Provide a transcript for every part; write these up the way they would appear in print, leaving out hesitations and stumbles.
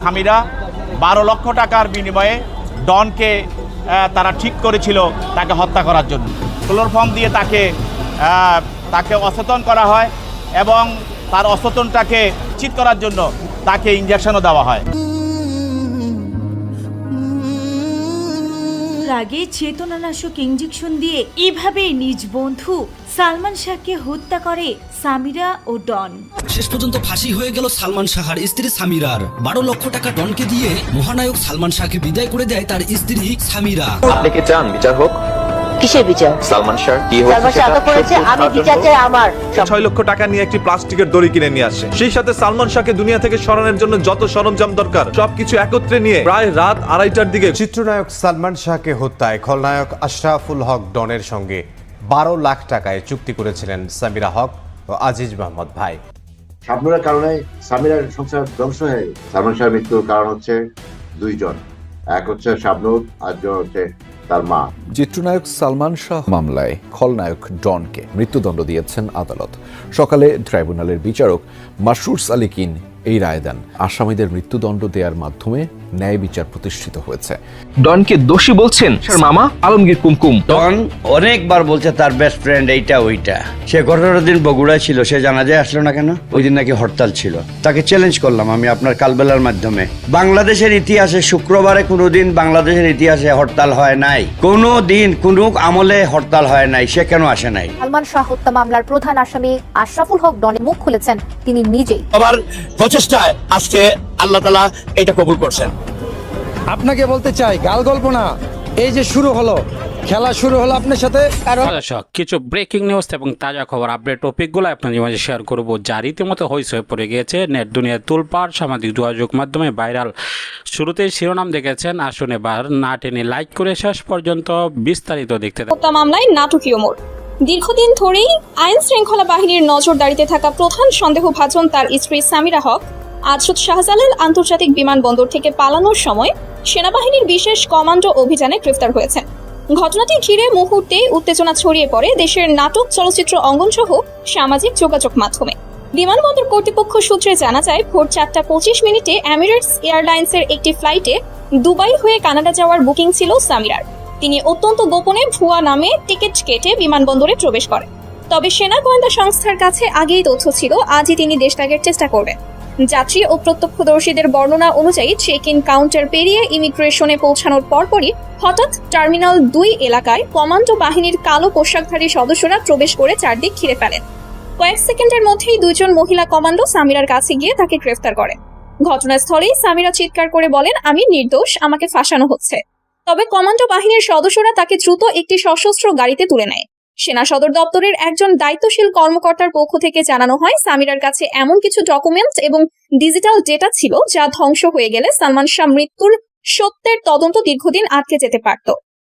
স্বামীরা 12 লক্ষ টাকার বিনিময়ে ডনকে তারা ঠিক করেছিল তাকে হত্যা করার জন্য। ক্লোরোফর্ম দিয়ে তাকে অচেতন করা হয় এবং তার অচেতনটাকে চিৎ করার জন্য তাকে ইনজেকশনও দেওয়া হয়। আগে চেতনানাশক ইঞ্জেকশন দিয়ে এভাবেই নিজ বন্ধু সালমান শাহকে হত্যা করে সামিরা ও ডন। শেষ পর্যন্ত ফাঁসি হয়ে গেল সালমান শাহর স্ত্রী সামিরার। 12 লক্ষ টাকা ডনকে দিয়ে মহানায়ক সালমান শাহকে বিদায় করে দেয় তার স্ত্রী সামিরা। আপনি কি চান বিচার হোক? কিসের বিচার? সালমান শাহ কি করেছে? আমি বিচার চাই আমার। 6 লক্ষ টাকা নিয়ে একটি প্লাস্টিকের দড়ি কিনে নিয়ে আসে। সেই সাথে সালমান শাহকে দুনিয়া থেকে সরানোর জন্য যত সরঞ্জাম দরকার সবকিছু একত্রে নিয়ে প্রায় রাত 2:30টার দিকে চিত্রনায়ক সালমান শাহকে হত্যায় খলনায়ক আশরাফুল হক ডনের সঙ্গে 12 লাখ টাকায় চুক্তি করেছিলেন সামিরা হক ও আজিজ মোহাম্মদ ভাই। শাবনুরের কারণে সামিরার সংসার ধ্বংস হয়ে গেছে। সালমান শাহের মৃত্যুর কারণ হচ্ছে দুইজন, এক হচ্ছে শাবনুর আর হচ্ছে তার মা। চিত্রনায়ক সালমান শাহ মামলায় খলনায়ক ডনকে মৃত্যুদণ্ড দিয়েছেন আদালত। সকালে ট্রাইব্যুনালের বিচারক মাসরুর আলিকিন এই রায় দেন। আসামিদের মৃত্যুদণ্ড দেওয়ার মাধ্যমে ন্যায় বিচার প্রতিষ্ঠিত হয়েছে। ডনকে দোষী বলছেন মামা আলমগীর কুমকুম। ডন অনেকবার বলছে তার বেস্ট ফ্রেন্ড এইটা ওইটা। সে 18 দিন বগুড়ায় ছিল, সে জানাজায় আসলো না কেন? ওই দিন নাকি হরতাল ছিল। তাকে চ্যালেঞ্জ করলাম আমি আপনার কালবেলার মাধ্যমে। বাংলাদেশের ইতিহাসে শুক্রবারে কোনোদিন বাংলাদেশের ইতিহাসে হরতাল হয় নাই, কোনো দিন কোনো আমলে হরতাল হয় নাই। সে কেন আসে নাই? সালমান শাহ হত্যা মামলার প্রধান আসামি আশরাফুল হক ডনের মুখ খুলেছেন তিনি নিজেই। আবার প্রচেষ্টায় আজকে আল্লাহ তাআলা এটা কবুল করছেন। আপনাকে বলতে চাই, গাল গল্প না, এই যে শুরু হলো, খেলা শুরু হলো আপনার সাথে। কিছু ব্রেকিং নিউজ এবং তাজা খবর আপডেট টপিকগুলো আপনাদের মাঝে শেয়ার করব, যা রীতিমতো হইচই পড়ে গিয়েছে। নেট দুনিয়ার তুলপাড়, সামাজিক যোগাযোগ মাধ্যমে ভাইরাল। শুরুতেই শিরোনাম দেখেছেন, আসুন এবার না টেনে লাইক করে শেষ পর্যন্ত বিস্তারিত দেখতে থাকুন। হত্যা মামলায় নাটকীয় মোড়। দীর্ঘদিন ধরেই আইন শৃঙ্খলা বাহিনীর নজরদারিতে থাকা প্রধান সন্দেহভাজন তার স্ত্রী সামিরা হক আজ শাহজালাল আন্তর্জাতিক বিমানবন্দর থেকে পালানোর সময় সেনাবাহিনীর বিশেষ কমান্ডো অভিযানে গ্রেফতার হয়েছেন। ঘটনাটি ঘিরে মুহূর্তে উত্তেজনা ছড়িয়ে পড়ে দেশের নাটক, চলচ্চিত্র অঙ্গন সহ সামাজিক যোগাযোগ মাধ্যমে। বিমানবন্দর কর্তৃপক্ষ সূত্রে জানা যায়, ভোর 4:25 এমিরেটস এয়ারলাইন্সের একটি ফ্লাইটে দুবাই হয়ে কানাডা যাওয়ার বুকিং ছিল সামিরার। তিনি অত্যন্ত গোপনে ভুয়া নামে টিকিট কেটে বিমানবন্দরে প্রবেশ করেন। তবে সেনা গোয়েন্দা সংস্থার কাছে আগেই তথ্য ছিল আজই তিনি দেশত্যাগের চেষ্টা করবেন। যাত্রী ও প্রত্যক্ষদর্শীদের বর্ণনা অনুযায়ী চেক ইন কাউন্টার পেরিয়ে ইমিগ্রেশনে পৌঁছানোর পরপরই হঠাৎ টার্মিনাল 2 এলাকায় কমান্ডো বাহিনীর কালো পোশাকধারী সদস্যরা প্রবেশ করে চারদিক ঘিরে ফেলেন। কয়েক সেকেন্ডের মধ্যেই 2 জন মহিলা কমান্ডো সামিরার কাছে গিয়ে তাকে গ্রেফতার করেন। ঘটনাস্থলেই সামিরা চিৎকার করে বলেন, আমি নির্দোষ, আমাকে ফাঁসানো হচ্ছে। তবে কমান্ডো বাহিনীর সদস্যরা তাকে দ্রুত একটি সশস্ত্র গাড়িতে তুলে নেয়। সেনা সদর দপ্তরের একজন দায়িত্বশীল কর্মকর্তার পক্ষ থেকে জানানো হয়, সামিরার কাছে এমন কিছু ডকুমেন্টস এবং ডিজিটাল ডেটা ছিল যা ধ্বংস হয়ে গেলে সালমান শাহ মৃত্যুর সত্যের তদন্ত দীর্ঘদিন আটকে যেতে পারত।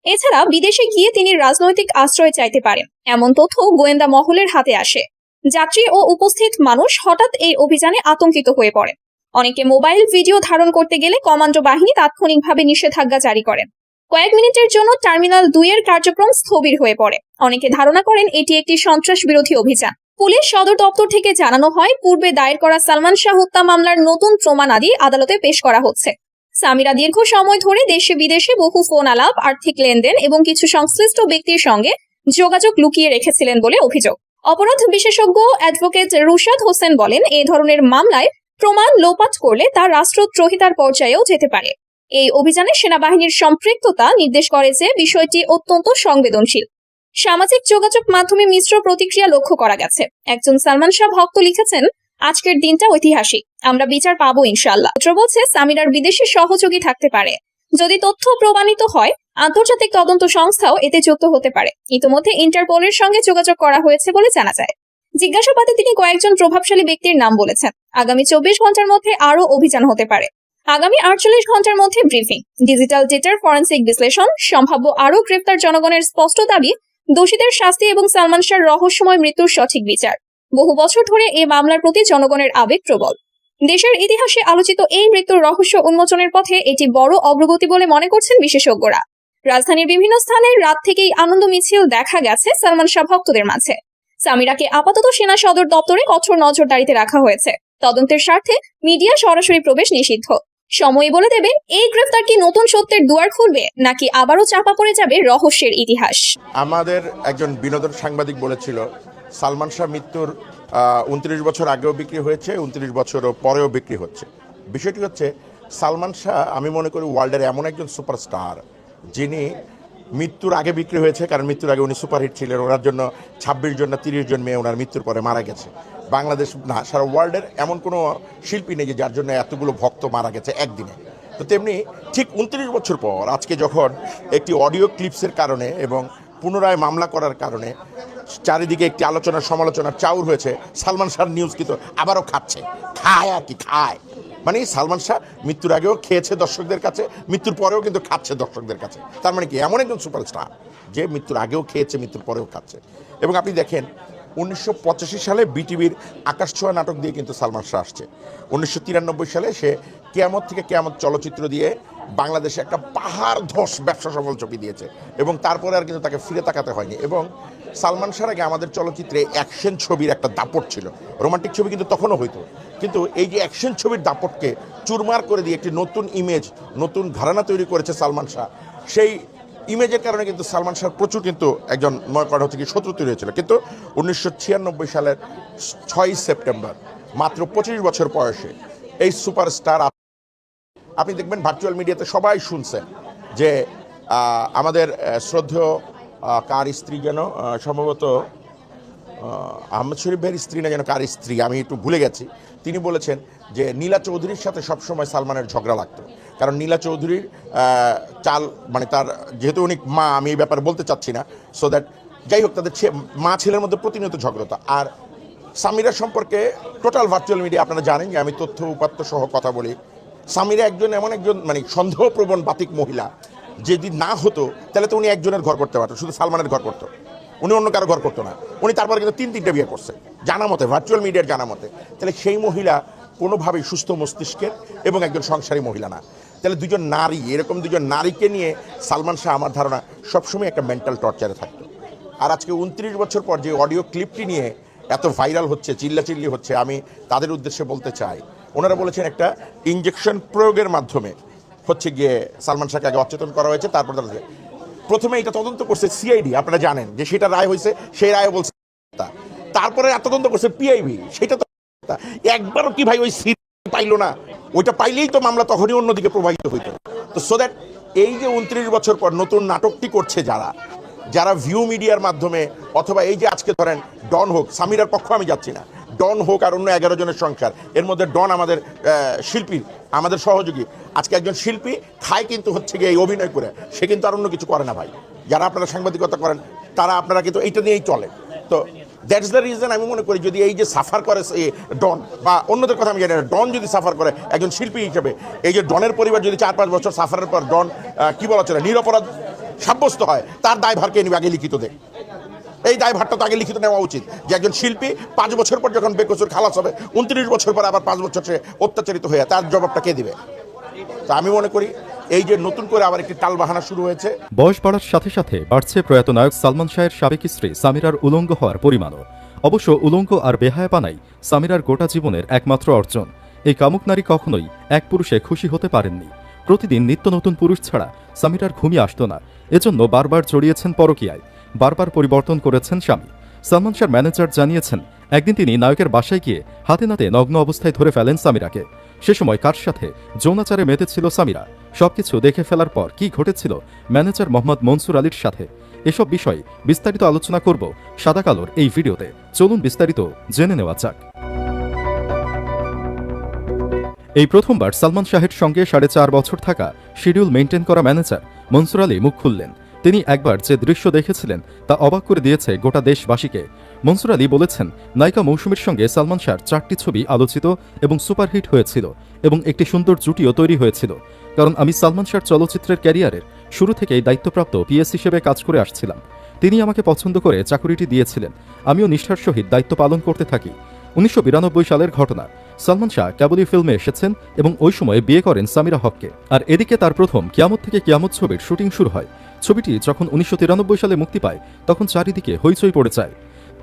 এছাড়া বিদেশে গিয়ে তিনি রাজনৈতিক আশ্রয় চাইতে পারেন, এমন তথ্য গোয়েন্দা মহলের হাতে আসে। যাত্রী ও উপস্থিত মানুষ হঠাৎ এই অভিযানে আতঙ্কিত হয়ে পড়ে। অনেকে মোবাইল ভিডিও ধারণ করতে গেলে কমান্ডো বাহিনী তাৎক্ষণিকভাবে নিষেধাজ্ঞা জারি করেন। কয়েক মিনিটের জন্য টার্মিনাল 2 এর কার্যক্রম স্থবির হয়ে পড়ে। অনেকে ধারণা করেন এটি একটি সন্ত্রাস বিরোধী অভিযান। পুলিশ সদর দপ্তর থেকে জানানো হয়, পূর্বে দায়ের করা সালমান শাহ হত্যা মামলার নতুন প্রমাণাদি আদালতে পেশ করা হচ্ছে। সামিরা দীর্ঘ সময় ধরে দেশে বিদেশে বহু ফোন আলাপ, আর্থিক লেনদেন এবং কিছু সংশ্লিষ্ট ব্যক্তির সঙ্গে যোগাযোগ লুকিয়ে রেখেছিলেন বলে অভিযোগ। অপরাধ বিশেষজ্ঞ অ্যাডভোকেট রুশাদ হোসেন বলেন, এই ধরনের মামলায় প্রমাণ লোপাট করলে তা রাষ্ট্রদ্রোহিতার পর্যায়েও যেতে পারে। এই অভিযানে সেনাবাহিনীর সম্পৃক্ততা নির্দেশ করে যে বিষয়টি অত্যন্ত সংবেদনশীল। সামাজিক যোগাযোগ মাধ্যমে মিশ্র প্রতিক্রিয়া লক্ষ্য করা গেছে। একজন সালমান শাহ ভক্ত লিখেছেন, আজকের দিনটা ঐতিহাসিক, আমরা বিচার পাবো ইনশাআল্লাহ। বলছে সামিরার বিদেশি সহযোগী থাকতে পারে। যদি তথ্য প্রমাণিত হয়, আন্তর্জাতিক তদন্ত সংস্থাও এতে যুক্ত হতে পারে। ইতিমধ্যে ইন্টারপোলের সঙ্গে যোগাযোগ করা হয়েছে বলে জানা যায়। জিজ্ঞাসাবাদে তিনি কয়েকজন প্রভাবশালী ব্যক্তির নাম বলেছেন। আগামী 24 ঘন্টার মধ্যে আরও অভিযান হতে পারে। আগামী 48 ঘন্টার মধ্যে ব্রিফিং, ডিজিটাল ডেটার ফরেন্সিক বিশ্লেষণ, সম্ভাব্য আরও গ্রেফতার, জনগণের স্পষ্ট দাবি, দোষীদের শাস্তি এবং সালমান শাহর রহস্যময় মৃত্যুর সঠিক বিচার। বহু বছর ধরে এই মামলার প্রতি জনগণের আবেগ প্রবল। দেশের ইতিহাসে আলোচিত এই মৃত্যুর রহস্য উন্মোচনের পথে এটি বড় অগ্রগতি বলে মনে করছেন বিশেষজ্ঞরা। রাজধানীর বিভিন্ন স্থানে রাত থেকেই আনন্দ মিছিল দেখা গেছে সালমান শাহ ভক্তদের মাঝে। সামিরাকে আপাতত সেনা সদর দপ্তরে কঠোর নজরদারিতে রাখা হয়েছে। তদন্তের স্বার্থে মিডিয়া সরাসরি প্রবেশ নিষিদ্ধ। সময় বলে দেবে এই গ্রেফতার কি নতুন সত্যের দুয়ার খুলবে নাকি আবারও চাপা পড়ে যাবে রহস্যের ইতিহাস। আমাদের একজন বিনোদন সাংবাদিক বলেছিল সালমান শাহ মৃত্যুর 29 বছর আগেও বিক্রি হয়েছে, 29 বছরও পরেও বিক্রি হচ্ছে। বিষয়টি হচ্ছে সালমান শাহ আমি মনে করি ওয়ার্ল্ডের এমন একজন সুপারস্টার যিনি মৃত্যুর আগে বিক্রি হয়েছে, কারণ মৃত্যুর আগে উনি সুপারহিট ছিলেন। ওনার জন্য 26 জন না 30 জন মেয়ে ওনার মৃত্যুর পরে মারা গেছে। বাংলাদেশ না, সারা ওয়ার্ল্ডের এমন কোনো শিল্পী নেই যে যার জন্য এতগুলো ভক্ত মারা গেছে একদিনে। তো তেমনি ঠিক 29 বছর পর আজকে যখন একটি অডিও ক্লিপসের কারণে এবং পুনরায় মামলা করার কারণে চারিদিকে একটি আলোচনা সমালোচনার চাউর হয়েছে, সালমান শাহ নিউজ কিন্তু আবারও খায় আর কি খায়। মানে সালমান শাহ মৃত্যুর আগেও খেয়েছে দর্শকদের কাছে, মৃত্যুর পরেও কিন্তু খাচ্ছে দর্শকদের কাছে। তার মানে কি এমন একজন সুপারস্টার যে মৃত্যুর আগেও খেয়েছে, মৃত্যুর পরেও খাচ্ছে। এবং আপনি দেখেন 1985 সালে বিটিভির আকাশছোঁয়া নাটক দিয়ে কিন্তু সালমান শাহ আসছে। 1993 সালে সে কিয়ামত থেকে কিয়ামত চলচ্চিত্র দিয়ে বাংলাদেশে একটা পাহাড় ধস ব্যবসা সফল ছবি দিয়েছে এবং তারপরে আর কিন্তু তাকে ফিরে তাকাতে হয়নি। এবং সালমান শাহর আগে আমাদের চলচ্চিত্রে অ্যাকশন ছবির একটা দাপট ছিল, রোমান্টিক ছবি কিন্তু তখনও হইতো, কিন্তু এই যে অ্যাকশন ছবির দাপটকে চুরমার করে দিয়ে একটি নতুন ইমেজ, নতুন ধারণা তৈরি করেছে সালমান শাহ। সেই ইমেজের কারণে কিন্তু সালমান শাহ প্রচুর কিন্তু একজন মনে করা হচ্ছে কি শত্রু তৈরি হয়েছিল। কিন্তু 1996 সালের 6 সেপ্টেম্বর মাত্র 25 বছর বয়সে এই সুপারস্টার আপনি দেখবেন ভার্চুয়াল মিডিয়াতে সবাই শুনছেন যে আমাদের শ্রদ্ধেয় কার স্ত্রী যেন সম্ভবত আহমেদ শরীফ ভাইয়ের স্ত্রী না যেন কার স্ত্রী, আমি একটু ভুলে গেছি, তিনি বলেছেন যে নীলা চৌধুরীর সাথে সবসময় সালমানের ঝগড়া লাগতো, কারণ নীলা চৌধুরীর চাল মানে তার যেহেতু উনি মা, আমি এই ব্যাপারে বলতে চাচ্ছি না, সো দ্যাট যাই হোক তাদের মা ছেলের মধ্যে প্রতিনিয়ত ঝগড়া। আর সামিরা সম্পর্কে টোটাল ভার্চুয়াল মিডিয়া আপনারা জানেন যে আমি তথ্য উপাত্ত সহ কথা বলি। সামিরা এমন একজন মানে সন্দেহপ্রবণ বাতিক মহিলা, যদি না হতো তাহলে তো উনি একজনের ঘর করতে পারতো, শুধু সালমানের ঘর করতো, উনি অন্য কারো ঘর করতো না। উনি তারপরে কিন্তু 3-3টা বিয়ে করছে জানা মতে, ভার্চুয়াল মিডিয়ার জানা মতে। তাহলে সেই মহিলা কোনোভাবেই সুস্থ মস্তিষ্কের এবং একজন সংসারী মহিলা না। তাহলে দুজন নারী, এরকম দুজন নারীকে নিয়ে সালমান শাহ আমার ধারণা সবসময় একটা মেন্টাল টর্চারে থাকতো। আর আজকে 29 বছর পর যে অডিও ক্লিপটি নিয়ে এত ভাইরাল হচ্ছে, চিল্লাচিল্লি হচ্ছে, আমি তাদের উদ্দেশ্যে বলতে চাই, ওনারা বলেছেন একটা ইঞ্জেকশন প্রয়োগের মাধ্যমে হচ্ছে গিয়ে সালমান শাহকে আগে অচেতন করা হয়েছে, তারপর প্রথমে এটা তদন্ত করছে সিআইডি, আপনারা জানেন যে সেটা রায় হয়েছে, সেই রায় বলছে, তারপরে তদন্ত করছে পিআইবি, সেটা তো একবারও কি ভাই ওই সিট পাইলো না, ওইটা পাইলেই তো মামলা তখনই অন্যদিকে প্রবাহিত হইতো। তো সো দ্যাট এই যে 29 বছর পর নতুন নাটকটি করছে যারা ভিউ মিডিয়ার মাধ্যমে, অথবা এই যে আজকে ধরেন ডন হোক, সামিরার পক্ষ আমি যাচ্ছি না, ডন হোক আর অন্য 11 জনের সংসার, এর মধ্যে ডন আমাদের শিল্পী, আমাদের সহযোগী। আজকে একজন শিল্পী খায় কিন্তু হচ্ছে গিয়ে এই অভিনয় করে, সে কিন্তু আর অন্য কিছু করে না ভাই। যারা আপনারা সাংবাদিকতা করেন তারা আপনারা কিন্তু এইটা নিয়েই চলে। তো দ্যাটস দ্য রিজন আমি মনে করি যদি এই যে সাফার করে ডন বা অন্যদের কথা আমি জানি না, ডন যদি সাফার করে একজন শিল্পী হিসেবে, এই যে ডনের পরিবার যদি 4-5 বছর সাফারের পর ডন কি বলা চলে নিরপরাধ সাব্যস্ত হয়, তার দায়ভারকে নিবে আগে লিখিত দেয়। এই দায়ভারটা তো আগে লিখিত নেওয়া উচিত যে একজন শিল্পী 5 বছর পর যখন বেকসুর খালাস হবে, 29 বছর পর আবার 5 বছর সে অত্যাচারিত হয়ে, তার জবাবটা কে দিবে? তো আমি মনে করি এই যে নতুন করে আবার একটি টালবাহানা শুরু হয়েছে। বয়স বাড়ার সাথে সাথে বাড়ছে প্রয়াত নায়ক সালমান শাহের সাবেক স্ত্রী সামিরার উলঙ্গ হওয়ার পরিমাণও। অবশ্য উলঙ্গ আর বেহায়াপানাই সামিরার গোটা জীবনের একমাত্র অর্জন। এই কামুক নারী কখনোই এক পুরুষে খুশি হতে পারেননি। প্রতিদিন নিত্য নতুন পুরুষ ছাড়া সামিরার ঘুমই আসতো না, এজন্য বারবার জড়িয়েছেন পরকীয়ায়, বারবার পরিবর্তন করেছেন স্বামী। সালমান শাহর ম্যানেজার জানিয়েছেন একদিন তিনি নায়কের বাসায় গিয়ে হাতে নাতে নগ্ন অবস্থায় ধরে ফেলেন সামিরাকে। সে সময় কার সাথে যৌনাচারে মেতেছিল সামিরা, সবকিছু দেখে ফেলার পর কি ঘটেছিল ম্যানেজার মোহাম্মদ মনসুর আলীর সাথে, এসব বিষয়ে বিস্তারিত আলোচনা করব সাদা কালোর এই ভিডিওতে। চলুন বিস্তারিত জেনে নেওয়া যাক। এই প্রথমবার সালমান শাহের সঙ্গে 4.5 বছর থাকা শিডিউল মেইনটেইন করা ম্যানেজার মনসুর আলী মুখ খুললেন। তিনি একবার যে দৃশ্য দেখেছিলেন তা অবাক করে দিয়েছে গোটা দেশবাসীকে। মনসুর আলী বলেছেন, নায়িকা মৌসুমীর সঙ্গে সালমান শাহর 4টি ছবি আলোচিত এবং সুপারহিট হয়েছিল এবং একটি সুন্দর জুটিও তৈরি হয়েছিল। কারণ আমি সালমান শাহর চলচ্চিত্রের ক্যারিয়ারের শুরু থেকেই দায়িত্বপ্রাপ্ত পিএস হিসেবে কাজ করে আসছিলাম। তিনি আমাকে পছন্দ করে চাকুরিটি দিয়েছিলেন, আমিও নিষ্ঠার সহিত দায়িত্ব পালন করতে থাকি। 1992 সালের ঘটনা। সালমান শাহ কেবলই ফিল্মে এসেছেন এবং ওই সময় বিয়ে করেন সামিরা হককে। আর এদিকে তার প্রথম কিয়ামত থেকে কিয়ামত ছবির শুটিং শুরু হয়। ছবিটি যখন 1993 সালে মুক্তি পায় তখন চারিদিকে হইচই পড়ে যায়।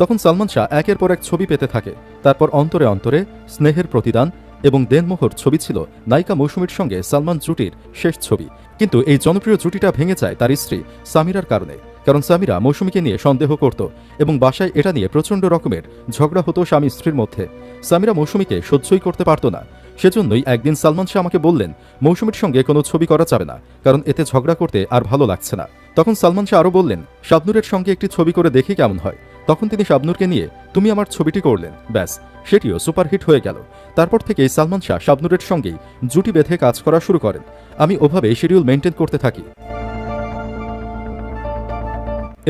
তখন সালমান শাহ একের পর এক ছবি পেতে থাকে। তারপর অন্তরে অন্তরে, স্নেহের প্রতিদান, এবং দেনমোহর ছবি ছিল নায়িকা মৌসুমীর সঙ্গে সালমান জুটির শেষ ছবি। কিন্তু এই জনপ্রিয় জুটিটা ভেঙে যায় তার স্ত্রী সামিরার কারণে। কারণ সামিরা মৌসুমীকে নিয়ে সন্দেহ করত এবং বাসায় এটা নিয়ে প্রচণ্ড রকমের ঝগড়া হতো স্বামী স্ত্রীর মধ্যে। সামিরা মৌসুমীকে সহ্যই করতে পারত না। সেজন্যই একদিন সালমান শাহ আমাকে বললেন মৌসুমীর সঙ্গে কোনো ছবি করা যাবে না, কারণ এতে ঝগড়া করতে আর ভালো লাগছে না। তখন সালমান শাহ আরও বললেন শাবনূরের সঙ্গে একটি ছবি করে দেখি কেমন হয়। তখন তিনি শাবনূরকে নিয়ে তুমি আমার ছবিটি করলেন, ব্যাস সেটিও সুপারহিট হয়ে গেল। তারপর থেকেই সালমান শাহ শাবনূরের সঙ্গেই জুটি বেঁধে কাজ করা শুরু করেন। আমি ওভাবে শিডিউল মেনটেন করতে থাকি।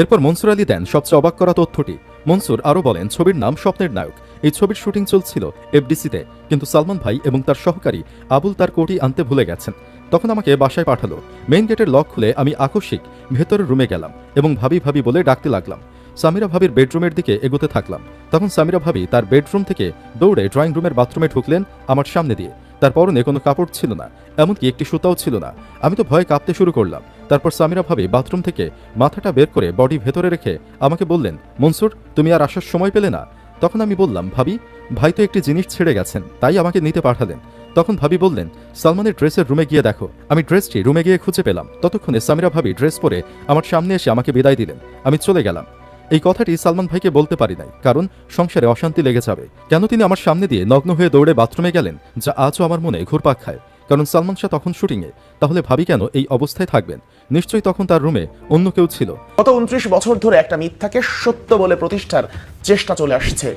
এরপর মনসুর আলী দেন সবচেয়ে অবাক করা তথ্যটি। মনসুর আরও বলেন ছবির নাম স্বপ্নের নায়ক। এই ছবির শুটিং চলছিল এফডিসিতে, কিন্তু সালমান ভাই এবং তার সহকারী আবুল তার কোটি আনতে ভুলে গেছেন। তখন আমাকে বাসায় পাঠালো। মেইন গেটের লক খুলে আমি আকস্মিক ভেতরের রুমে গেলাম এবং ভাবি ভাবি বলে ডাকতে লাগলাম। সামিরা ভাবির বেডরুমের দিকে এগোতে থাকলাম। তখন সামিরা ভাবি তার বেডরুম থেকে দৌড়ে ড্রয়িং রুমের বাথরুমে ঢুকলেন আমার সামনে দিয়ে। তার পরনে কোনো কাপড় ছিল না, এমনকি একটি সুতাও ছিল না। আমি তো ভয়ে কাঁপতে শুরু করলাম। তারপর সামিরা ভাবি বাথরুম থেকে মাথাটা বের করে বডি ভেতরে রেখে আমাকে বললেন মনসুর তুমি আর আসার সময় পেলে না? তখন আমি বললাম ভাবি ভাই তো একটি জিনিস ছেড়ে গেছেন, তাই আমাকে নিতে পাঠালেন। তখন ভাবি বললেন সালমানের ড্রেসের রুমে গিয়ে দেখো। আমি ড্রেসটি রুমে গিয়ে খুঁজে পেলাম। ততক্ষণে সামিরা ভাবি ড্রেস পরে আমার সামনে এসে আমাকে বিদায় দিলেন। আমি চলে গেলাম। এই কথাটি সালমান ভাইকে বলতে পারি নাই, কারণ সংসারে অশান্তি লেগে যাবে। কেন তিনি আমার সামনে দিয়ে নগ্ন হয়ে দৌড়ে বাথরুমে গেলেন, যা আজও আমার মনে ঘুরপাক খায়। কারণ সালমান শাহ তখন শুটিংয়ে, তাহলে ভাবি কেন এই অবস্থায় থাকবেন? নিশ্চয়ই তখন তার রুমে অন্য কেউ ছিল। গত 29 বছর ধরে একটা মিথ্যাকে সত্য বলে প্রতিষ্ঠার চেষ্টা চলে আসছে।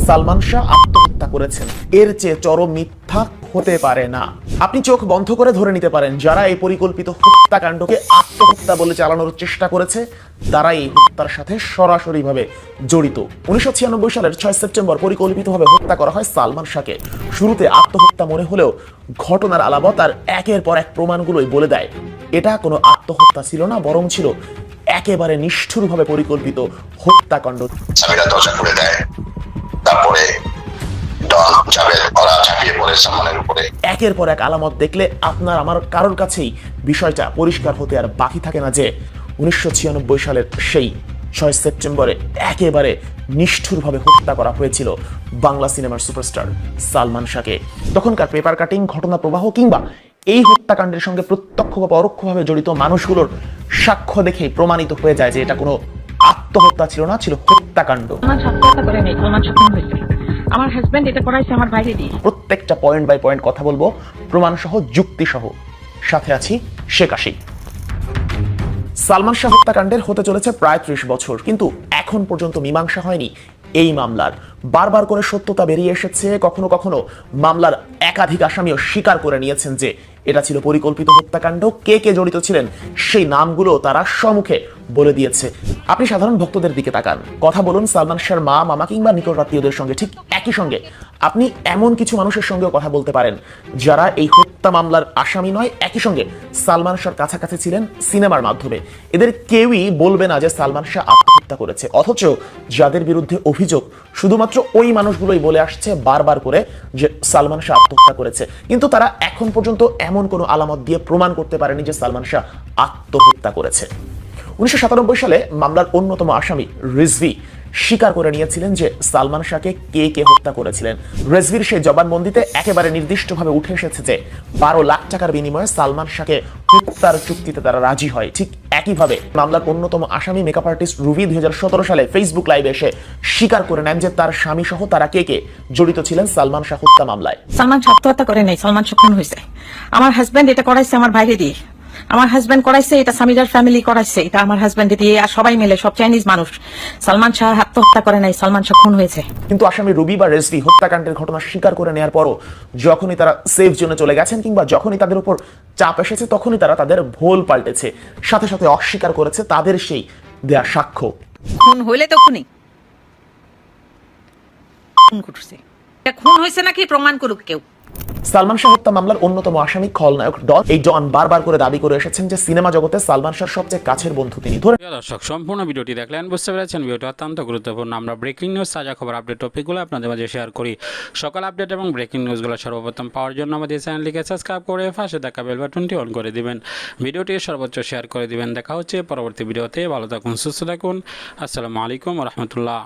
সালমান শাহ আত্মহত্যা করেছেন, এর চেয়ে চরম মিথ্যা হতে পারে না। আপনি চোখ বন্ধ করে ধরে নিতে পারেন যারা এই পরিকল্পিত হত্যাকাণ্ডকে আত্মহত্যা বলে চালানোর চেষ্টা করেছে তারা এই হত্যার সাথে সরাসরিভাবে জড়িত। 1996 সালের 6 সেপ্টেম্বর পরিকল্পিতভাবে হত্যা করা হয় সালমান শাহকে। শুরুতে আত্মহত্যা মনে হলেও ঘটনার আলামত আর একের পর এক প্রমাণগুলোই বলে দেয় এটা কোনো আত্মহত্যা ছিল না, বরং ছিল একেবারে নিষ্ঠুরভাবে পরিকল্পিত হত্যাকাণ্ড। সামিরা দরজা খুলে দেয়, তারপরে ডন জাভেদ ওরা ঝাঁপিয়ে পড়ে সালমানের উপরে। একের পর এক আলামত দেখলে আপনার আমার কারোর কাছেই বিষয়টা পরিষ্কার হতে আর বাকি থাকে না যে 1996 সালের সেই 6 সেপ্টেম্বরে একেবারে নিষ্ঠুরভাবে হত্যা করা হয়েছিল বাংলা সিনেমার সুপারস্টার সালমান শাহকে। তখনকার পেপার কাটিং, ঘটনা প্রবাহ কিংবা এই হত্যাকাণ্ডের সঙ্গে প্রত্যক্ষ বা পরোক্ষভাবে জড়িত মানুষগুলোর সাক্ষ্য দেখেই প্রমাণিত হয়ে যায় যে এটা কোনো আত্মহত্যা ছিল না, ছিল হত্যাকাণ্ড। আমার হাজবেন্ড এটা করাইছে আমার বাইরে দিয়ে। প্রত্যেকটা পয়েন্ট বাই পয়েন্ট কথা বলবো, প্রমাণ সহ, যুক্তি সহ। সাথে আছি শেখ আশিক। সালমান শাহ হত্যাকাণ্ডের হতে চলেছে প্রায় 30 বছর, কিন্তু এখন পর্যন্ত মীমাংসা হয়নি এই মামলার। বারবার করে সত্যতা বেরিয়ে এসেছে। কখনো কখনো মামলার একাধিক আসামিও স্বীকার করে নিয়েছেন যে এটা ছিল পরিকল্পিত হত্যাকাণ্ড। কে কে জড়িত ছিলেন সেই নামগুলো তারা সম্মুখে বলে দিয়েছে। আপনি সাধারণ ভক্তদের দিকে তাকান, কথা বলুন সালমান শাহর মা, মামা কিংবা নিকট আত্মীয়দের সঙ্গে। ঠিক একই সঙ্গে আপনি এমন কিছু মানুষের সঙ্গেও কথা বলতে পারেন যারা এই হত্যা মামলার আসামি নয়, একই সঙ্গে সালমান শাহর কাছাকাছি ছিলেন সিনেমার মাধ্যমে। এদের কেউই বলবে না যে সালমান শাহ আত্মহত্যা করেছে, অথচ যাদের বিরুদ্ধে অভিযোগ শুধুমাত্র ওই মানুষগুলোই বলে আসছে বারবার করে যে সালমান শাহ আত্মহত্যা করেছে। কিন্তু তারা এখন পর্যন্ত এমন কোনো আলামত দিয়ে প্রমাণ করতে পারেনি যে সালমান শাহ আত্মহত্যা করেছে। 1997 সালে মামলার অন্যতম আসামি রিজভি স্বীকার করে নিয়েছিলেন যে সালমান শাহকে কে কে হত্যা করেছিলেন। রিজভির সেই জবানবন্দিতে একেবারে নির্দিষ্টভাবে উঠে এসেছে যে 12 লাখ টাকার বিনিময়ে সালমান শাহকে হত্যার চুক্তিতে তারা রাজি হয়। ঠিক একইভাবে মামলার অন্যতম আসামি মেকআপ আর্টিস্ট রুবি 2017 সালে ফেসবুক লাইভে এসে স্বীকার করে নেন যে তার স্বামী সহ তারা কে কে জড়িত ছিলেন সালমান শাহ হত্যা মামলায়। সালমান শাহ আত্মহত্যা করে নাই, সালমান শাহ খুন হয়েছে। আমার হাজবেন্ড এটা করাইছে আমার বাইরে দিয়ে। আমার হাজবেন্ড করাইছে, এটা সামিরার ফ্যামিলি করাইছে, এটা আমার হাজবেন্ড দিয়ে আর সবাই মিলে, সব চাইনিজ মানুষ। সালমান শাহ আত্মহত্যা করে নাই, সালমান শাহ খুন হয়েছে। কিন্তু আসামি রুবি বা রেজভি হত্যাকাণ্ডের ঘটনা স্বীকার করে নেওয়ার পরও যখনই তারা সেফ জোনে চলে গেছেন কিংবা যখনই তাদের উপর চাপ এসেছে তখনই তারা তাদের ভুল পাল্টেছে, সাথে সাথে অস্বীকার করেছে তাদের সেই দেয়া সাক্ষ্য। খুন হইলে তো খুনি খুন করছে, এটা খুন হয়েছে নাকি প্রমাণ করুক কেউ। সালমান শাহ হত্যা মামলার অন্যতম আসামি খলনায়ক ডন। এই ডন বারবার করে দাবি করে এসেছেন যে সিনেমা জগতে সালমান শাহর সবচেয়ে কাছের বন্ধু তিনি। দর্শক, সম্পূর্ণ ভিডিওটি দেখলেন, বুঝতে পেরেছেন ভিডিওটি অত্যন্ত গুরুত্বপূর্ণ। আমরা ব্রেকিং নিউজ, তাজা খবর, আপডেট টপিকগুলো আপনাদের মাঝে শেয়ার করি। সকল আপডেট এবং ব্রেকিং নিউজগুলো সর্বপ্রথম পাওয়ার জন্য আমাদের চ্যানেলটিকে সাবস্ক্রাইব করে পাশে থাকা বেল বাটনটি অন করে দিবেন। ভিডিওটি সর্বোচ্চ শেয়ার করে দিবেন। দেখা হচ্ছে পরবর্তী ভিডিওতে। ভালো থাকুন, সুস্থ থাকুন। আসসালামু আলাইকুম ওয়া রাহমাতুল্লাহ।